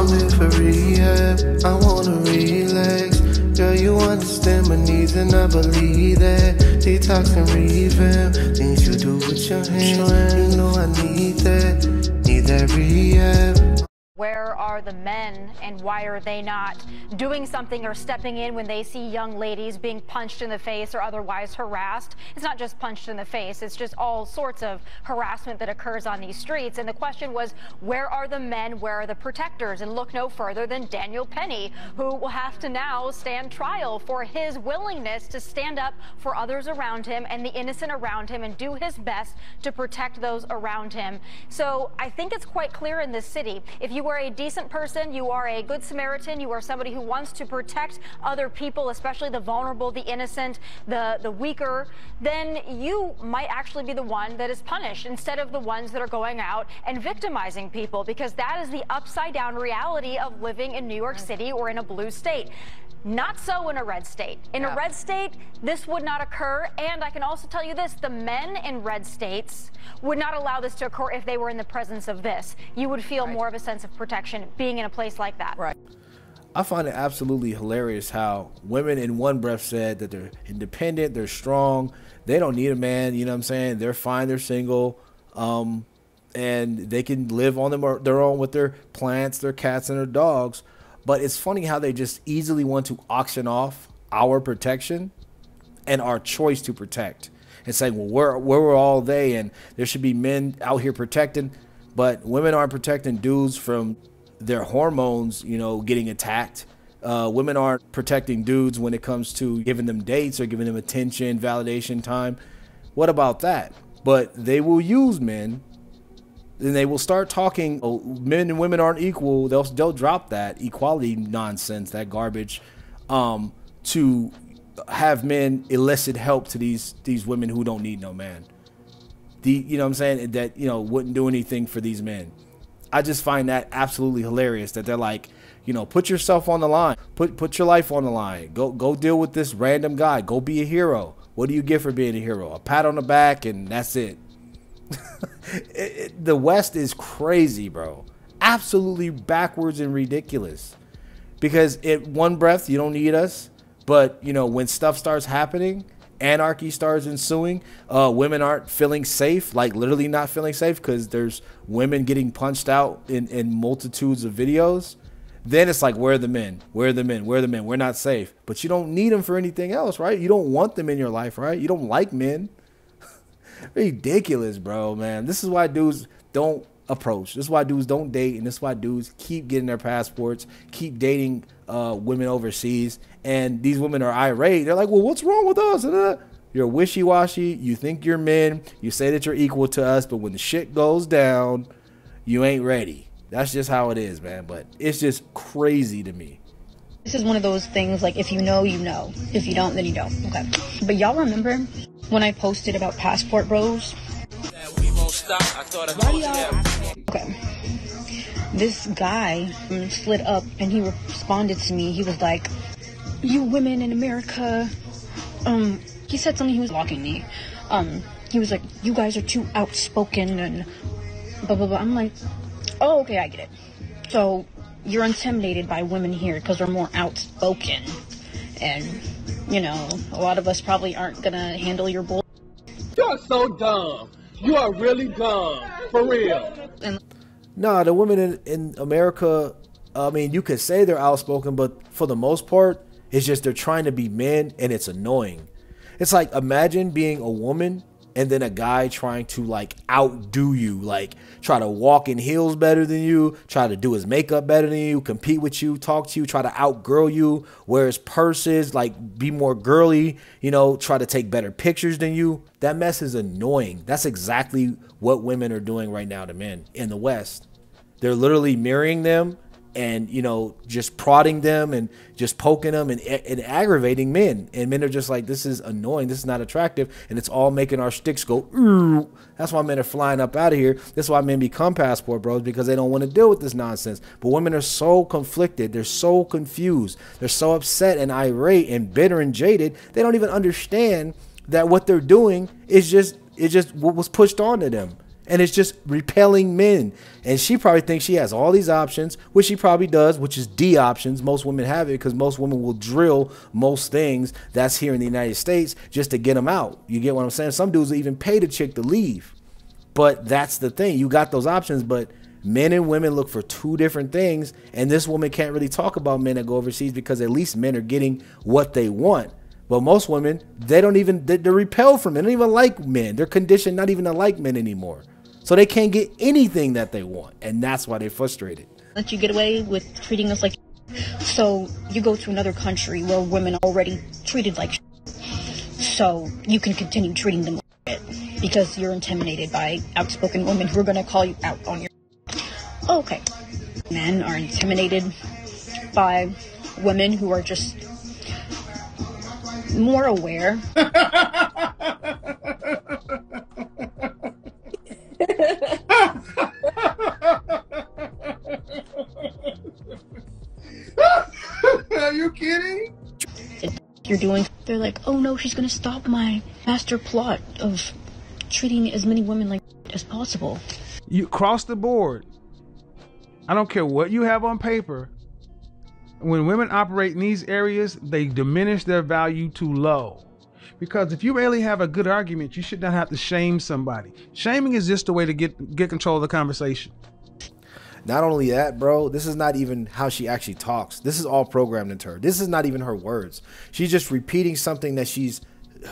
I'm here for rehab, I wanna relax. Girl, you understand my needs and I believe that. Detox and revamp, things you do with your hands. You know I need that rehab. Where are the men, and why are they not doing something or stepping in when they see young ladies being punched in the face or otherwise harassed? It's not just punched in the face, it's just all sorts of harassment that occurs on these streets. And the question was, where are the men, where are the protectors? And look no further than Daniel Penny, who will have to now stand trial for his willingness to stand up for others around him and the innocent around him and do his best to protect those around him. So I think it's quite clear in this city, if you are a decent person, you are a good Samaritan, you are somebody who wants to protect other people, especially the vulnerable, the innocent, the weaker, then you might actually be the one that is punished instead of the ones that are going out and victimizing people, because that is the upside down reality of living in New York City or in a blue state. Not so in a red state. In a red state, this would not occur. And I can also tell you this, the men in red states would not allow this to occur if they were in the presence of this. You would feel more of a sense of protection being in a place like that. Right. I find it absolutely hilarious how women in one breath said that they're independent, they're strong, they don't need a man, you know what I'm saying? They're fine, they're single, and they can live on their own with their plants, their cats, and their dogs. But it's funny how they just easily want to auction off our protection and our choice to protect. And saying, well, where were all they? And there should be men out here protecting. But women aren't protecting dudes from their hormones, you know, getting attacked. Women aren't protecting dudes when it comes to giving them dates or giving them attention, validation, time. What about that? But they will use men. Then they will start talking, oh, men and women aren't equal. They'll drop that equality nonsense, that garbage, to have men elicit help to these women who don't need no man. You know what I'm saying? That, you know, wouldn't do anything for these men. I just find that absolutely hilarious that they're like, you know, put yourself on the line, put your life on the line. Go deal with this random guy. Go be a hero. What do you get for being a hero? A pat on the back, and that's it. The West is crazy, bro. Absolutely backwards and ridiculous. Because in one breath, you don't need us. But, you know, when stuff starts happening, anarchy starts ensuing, women aren't feeling safe, like literally not feeling safe because there's women getting punched out in multitudes of videos. Then it's like, where are the men? Where are the men? Where are the men? We're not safe. But you don't need them for anything else, right? You don't want them in your life, right? You don't like men. Ridiculous, bro, man. This is why dudes don't approach. This is why dudes don't date, and this is why dudes keep getting their passports, keep dating women overseas, and these women are irate. They're like, well, what's wrong with us? You're wishy-washy. You think you're men. You say that you're equal to us, but when the shit goes down, you ain't ready. That's just how it is, man. But it's just crazy to me. This is one of those things, like, if you know, you know. If you don't, then you don't. Okay. But y'all remember when I posted about passport bros? Okay. This guy slid up and he responded to me. He was like, you women in America, he said something, he was blocking me. He was like, you guys are too outspoken and blah, blah, blah. I'm like, oh, okay, I get it. So you're intimidated by women here because they're more outspoken. And, you know, a lot of us probably aren't going to handle your bull. You're so dumb. You are really dumb. For real. Nah, the women in America, I mean, you could say they're outspoken, but for the most part, it's just they're trying to be men, and it's annoying. It's like, imagine being a woman and then a guy trying to like outdo you, like try to walk in heels better than you, try to do his makeup better than you, compete with you, talk to you, try to outgirl you, wear his purses, like be more girly, you know, try to take better pictures than you. That mess is annoying. That's exactly what women are doing right now to men in the West. They're literally mirroring them and, you know, just prodding them and just poking them and aggravating men. And men are just like, this is annoying. This is not attractive. And it's all making our sticks go, ooh. That's why men are flying up out of here. That's why men become passport bros, because they don't want to deal with this nonsense. But women are so conflicted. They're so confused. They're so upset and irate and bitter and jaded. They don't even understand that what they're doing is just what was pushed onto them. And it's just repelling men. And she probably thinks she has all these options, which she probably does, which is D options. Most women have it because most women will drill most things that's here in the United States just to get them out. You get what I'm saying? Some dudes will even pay the chick to leave. But that's the thing. You got those options, but men and women look for two different things. And this woman can't really talk about men that go overseas because at least men are getting what they want. But most women, they're repelled from it. They don't even like men. They're conditioned not even to like men anymore. So they can't get anything that they want. And that's why they're frustrated. Let you get away with treating us like so you go to another country where women are already treated like so you can continue treating them like because you're intimidated by outspoken women who are going to call you out on your okay. Men are intimidated by women who are just more aware. Are you kidding? You're doing, they're like, oh no, she's gonna stop my master plot of treating as many women like as possible. You cross the board. I don't care what you have on paper. When women operate in these areas, they diminish their value too low. Because if you really have a good argument, you should not have to shame somebody. Shaming is just a way to get control of the conversation. Not only that, bro, this is not even how she actually talks. This is all programmed into her. This is not even her words. She's just repeating something that she's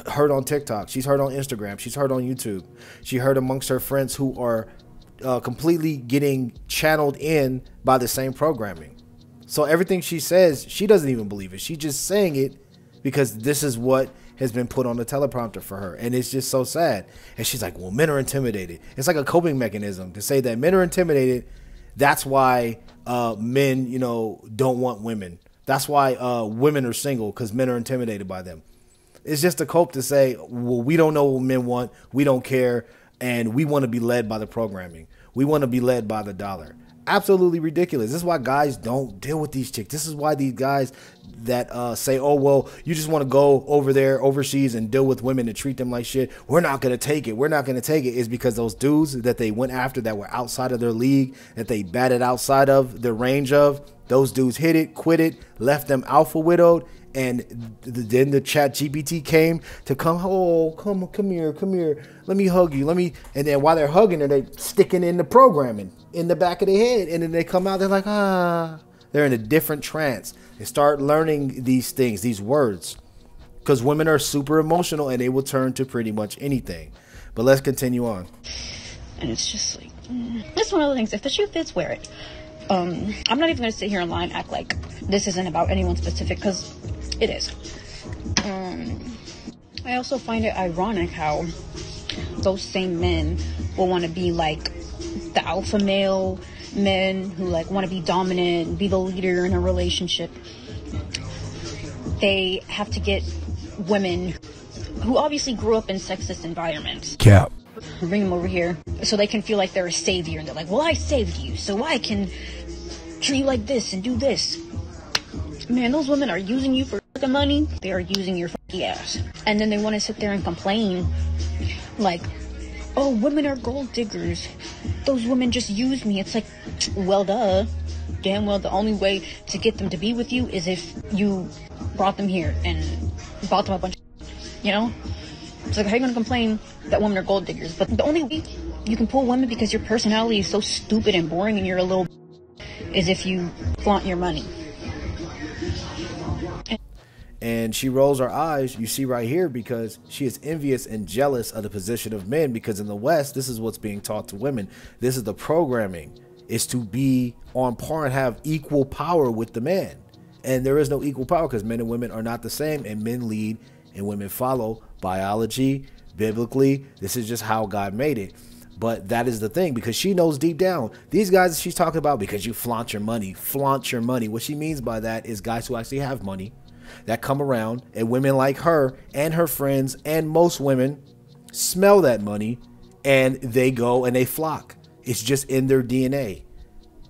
heard on TikTok. She's heard on Instagram. She's heard on YouTube. She heard amongst her friends who are completely getting channeled in by the same programming. So everything she says, she doesn't even believe it. She's just saying it because this is what has been put on the teleprompter for her. And it's just so sad. And she's like, well, men are intimidated. It's like a coping mechanism to say that men are intimidated. That's why men, don't want women. That's why women are single, because men are intimidated by them. It's just a cope to say, well, we don't know what men want. We don't care. And we want to be led by the programming. We want to be led by the dollar. Absolutely ridiculous. This is why guys don't deal with these chicks. This is why these guys that say, oh, well, you just want to go over there overseas and deal with women and treat them like shit. We're not going to take it. We're not going to take it. Is because those dudes that they went after that were outside of their league, that they batted outside of the range of, those dudes hit it, quit it, left them alpha widowed. And then the chat GPT came to come here. Let me hug you. And then while they're hugging her, they sticking in the programming in the back of their head. And then they come out, they're like, they're in a different trance. They start learning these things, these words, because women are super emotional and they will turn to pretty much anything. But let's continue on. And it's just like, that's one of the things. If the shoe fits, wear it. I'm not even going to sit here online and act like this isn't about anyone specific, because it is. I also find it ironic how those same men will want to be like the alpha male men who like want to be dominant, be the leader in a relationship. They have to get women who obviously grew up in sexist environments. Cap. Bring them over here so they can feel like they're a savior, and they're like, well, I saved you, so I can treat you like this and do this. Man, those women are using you for fucking money. They are using your fucking ass. And then they want to sit there and complain like, oh, women are gold diggers. Those women just use me. It's like, well, duh. Damn well, the only way to get them to be with you is if you brought them here and bought them a bunch of, It's like, how are you going to complain that women are gold diggers? But the only way you can pull women because your personality is so stupid and boring and you're a little is if you flaunt your money. And she rolls her eyes, you see right here, because she is envious and jealous of the position of men, because in the West, this is what's being taught to women. This is the programming, is to be on par and have equal power with the man. And there is no equal power because men and women are not the same, and men lead and women follow. Biology, biblically, this is just how God made it. But that is the thing, because she knows deep down, these guys she's talking about, because you flaunt your money. What she means by that is guys who actually have money that come around, and women like her and her friends and most women smell that money and they go and they flock. It's just in their DNA.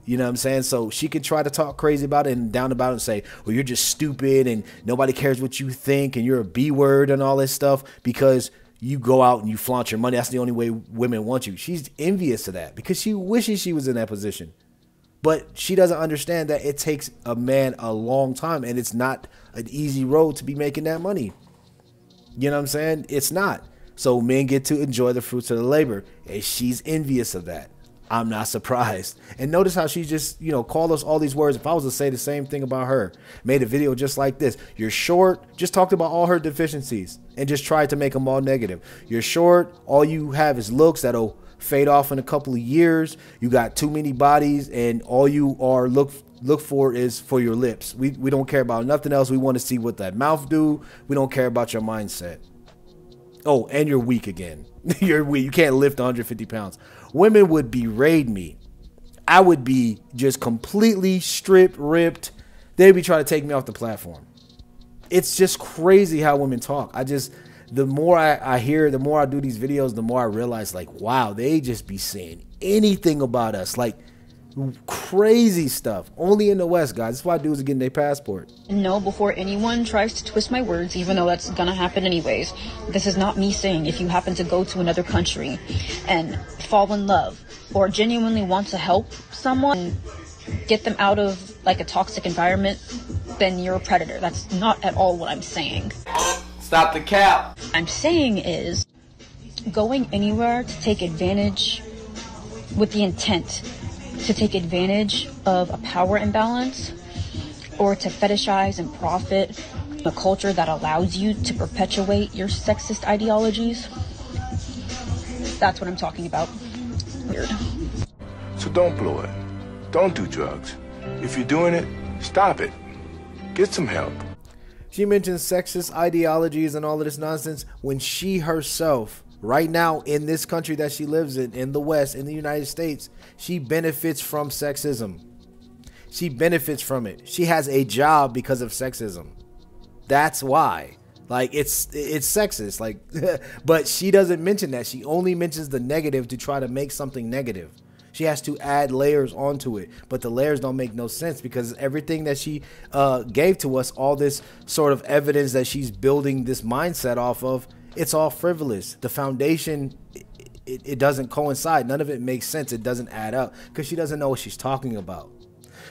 You know what I'm saying? So she could try to talk crazy about it and down about it and say, well, you're just stupid and nobody cares what you think and you're a B word and all this stuff, because you go out and you flaunt your money. That's the only way women want you. She's envious of that because she wishes she was in that position. But she doesn't understand that it takes a man a long time, and it's not an easy road to be making that money. You know what I'm saying? It's not. So men get to enjoy the fruits of the labor, and she's envious of that. I'm not surprised. And notice how she just, you know, called us all these words. If I was to say the same thing about her, made a video just like this, you're short, just talked about all her deficiencies and just tried to make them all negative. You're short, all you have is looks that'll fade off in a couple of years. You got too many bodies, and all you are look for is for your lips. We don't care about nothing else. We want to see what that mouth do. We don't care about your mindset. Oh, and you're weak again. You're weak. You can't lift 150 pounds. Women would berate me. I would be just completely stripped, ripped. They'd be trying to take me off the platform. It's just crazy how women talk. The more I hear, the more I do these videos, the more I realize, like, wow, they just be saying anything about us. Like, crazy stuff. Only in the West, guys. That's why dudes are getting their passport. No, before anyone tries to twist my words, even though that's gonna happen anyways, this is not me saying if you happen to go to another country and fall in love or genuinely want to help someone, get them out of like a toxic environment, then you're a predator. That's not at all what I'm saying. Stop the cap. What I'm saying is going anywhere to take advantage with the intent to take advantage of a power imbalance or to fetishize and profit a culture that allows you to perpetuate your sexist ideologies. That's what I'm talking about. Weird. So don't blow it. Don't do drugs. If you're doing it, stop it. Get some help. She mentions sexist ideologies and all of this nonsense when she herself, right now in this country that she lives in the West, in the United States, she benefits from sexism. She benefits from it. She has a job because of sexism. That's why. Like, it's sexist. Like, but she doesn't mention that. She only mentions the negative to try to make something negative. She has to add layers onto it, but the layers don't make no sense because everything that she gave to us, all this sort of evidence that she's building this mindset off of, it's all frivolous. The foundation, it doesn't coincide. None of it makes sense. It doesn't add up because she doesn't know what she's talking about.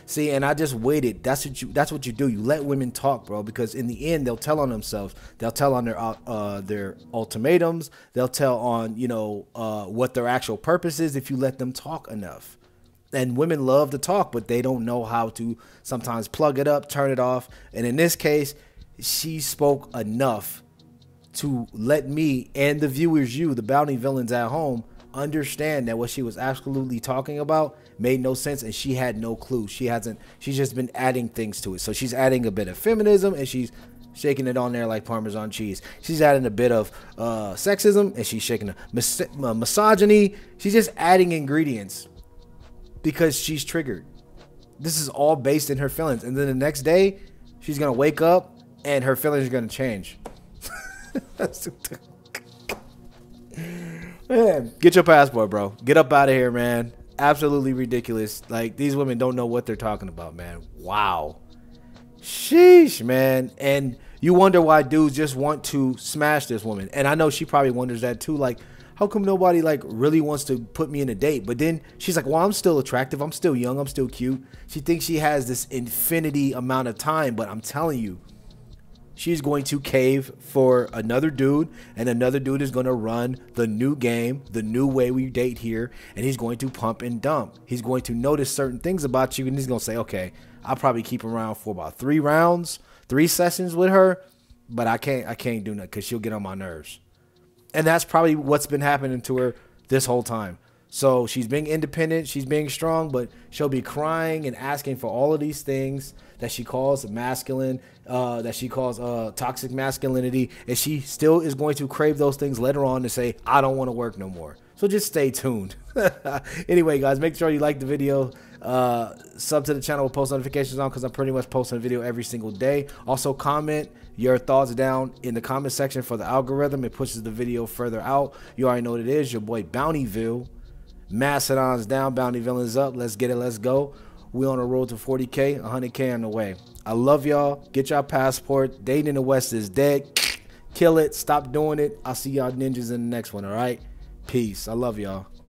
See, and I just waited. That's what you do. You let women talk, bro, because in the end, they'll tell on themselves. They'll tell on their ultimatums. They'll tell on, you know, what their actual purpose is if you let them talk enough. And women love to talk, but they don't know how to sometimes plug it up, turn it off. And in this case, she spoke enough to let me and the viewers, you, the bounty villains at home, understand that what she was absolutely talking about made no sense, and she had no clue. She's just been adding things to it. So she's adding a bit of feminism, and she's shaking it on there like Parmesan cheese. She's adding a bit of sexism, and she's shaking the misogyny. She's just adding ingredients because she's triggered. This is all based in her feelings, and then the next day she's gonna wake up and her feelings are gonna change. Man, get your passport, bro. Get up out of here, man. Absolutely ridiculous. Like, these women don't know what they're talking about, man. Wow. Sheesh, man. And you wonder why dudes just want to smash this woman. And I know she probably wonders that too. Like, how come nobody like really wants to put me in a date? But then she's like, well, I'm still attractive. I'm still young. I'm still cute. She thinks she has this infinity amount of time, but I'm telling you, she's going to cave for another dude, and another dude is going to run the new game, the new way we date here, and he's going to pump and dump. He's going to notice certain things about you, and he's going to say, okay, I'll probably keep around for about 3 rounds, 3 sessions with her, but I can't do nothing because she'll get on my nerves. And that's probably what's been happening to her this whole time. So she's being independent, she's being strong, but she'll be crying and asking for all of these things that she calls masculine, that she calls toxic masculinity, and she still is going to crave those things later on to say, I don't want to work no more. So just stay tuned. Anyway, guys, make sure you like the video, sub to the channel with post notifications on because I'm pretty much posting a video every single day. Also, comment your thoughts down in the comment section for the algorithm. It pushes the video further out. You already know what it is. Your boy Bountyville. Mastodon's down, Bounty Villains up. Let's get it. Let's go. We on the road to 40K, 100K on the way. I love y'all. Get y'all passport. Dating in the West is dead. Kill it. Stop doing it. I'll see y'all ninjas in the next one, all right? Peace. I love y'all.